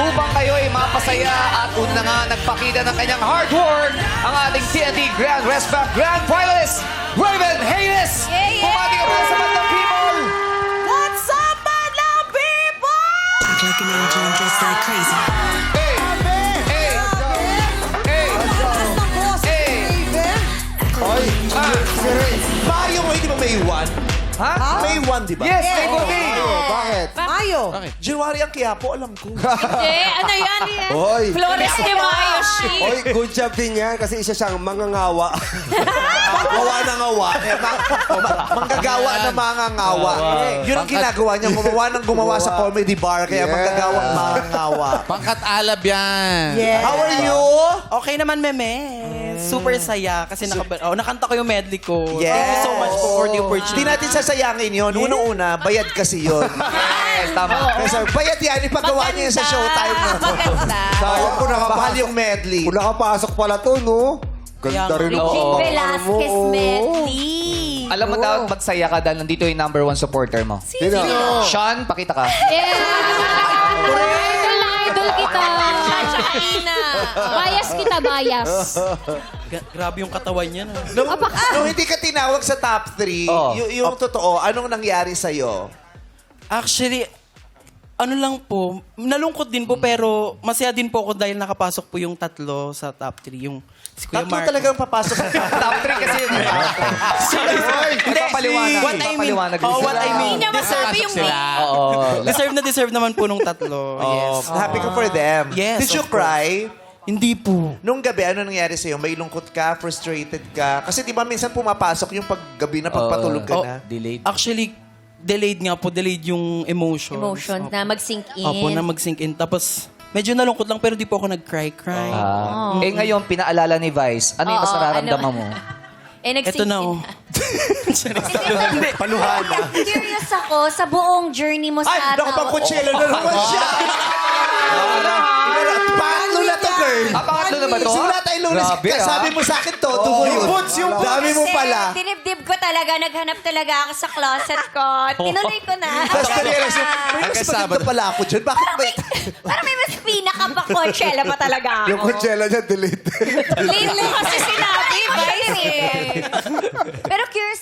upang kayo ay mapasaya at una nga nagpakita ng kanyang hard work ang ating TNT Grand Respect Grand Finalist, Raven Haynes! Bumati ka para sa Bandang People! What's up, Bandang People? Act like an angel and dress like crazy. Hey! Hey! Hey! Oy, Mayo mo, hindi ba May 1? Ha? May 1, di ba? Yes, may gobi! Bakit? Mayo. January ang Quiapo, alam ko. Hindi, ano yan? Oy, Flores de Mayo, shit. Oy, good job din yan kasi isa siyang mangangawa. gawa na ngawa. Manggagawa na mangangawa. Yun ang ginagawa niya. Gumawa sa comedy bar. Kaya manggagawa mangangawa. Pangkat alab yan. Yes. How are you? Okay naman, meme. Super saya kasi nakanta ko yung medley ko. Yes. Thank you so much for the opportunity. Hindi natin sasayangin yun. Unang-una, bayad kasi yun. Yes, tama. Kasi bayad yan. Ipagawa niya yun sa showtime na. Maganda. Sayang kung Mahal yung medley. Kung nakapasok pala to, no? Ganda rin ang Richie Oo. Velasquez medley. Alam mo dapat magsaya ka dahil nandito yung number 1 supporter mo. Sino? Sean, pakita ka. Idol kita. Ina. Bias kita, bias. Grabe yung katawan niya. No? Nung hindi ka tinawag sa top 3, Oo. yung totoo, anong nangyari sa'yo? Actually, ano lang po, nalungkot din po pero masaya din po ako dahil nakapasok po yung tatlo sa top 3. Yung si Kuya Tatlo Marco. talagang papasok sa Top 3 kasi yun. Ipapaliwanag. What I mean, Ipapaliwanag oh, din what sila. I mean, Hindi naman sabi yung sila. Oo. deserve naman po nung tatlo. Yes. Happy ka for them. Yes, Did you of course. cry? Hindi po. Nung gabi, ano nangyari sa'yo? May lungkot ka? Frustrated ka? Kasi di ba minsan pumapasok yung paggabi na pagpatulog ka Oh, na? Delayed. Actually, delayed nga po. Delayed yung emotions. Emotion na mag-sink in. Opo, na mag-sink in. Tapos, medyo nalungkot lang pero di po ako nag-cry. Eh ngayon, pinaalala ni Vice, ano yung mas Oo, nararamdaman mo? nag-sink Ito na, in. oh. Paluhana. Curious ako sa buong journey mo sa Ay, naku, pang-kutselo na naman siya! Pangatlo na to, girl. Pangatlo na ba to? Sulat ay lunes. Grabe, Sabi mo sa akin to, tubo yun. Yung dami mo pala. Dinibdib ko talaga. Naghanap talaga ako sa closet ko. Tinuloy ko na. Tapos na-realize mo, may mas Hanggang maganda Sabado. pala ako dyan. Bakit ba? Parang may mas pinaka pa Coachella pa talaga ako. Yung kutsela niya, delete. Late mo kasi sinabi, Vice eh. Pero curious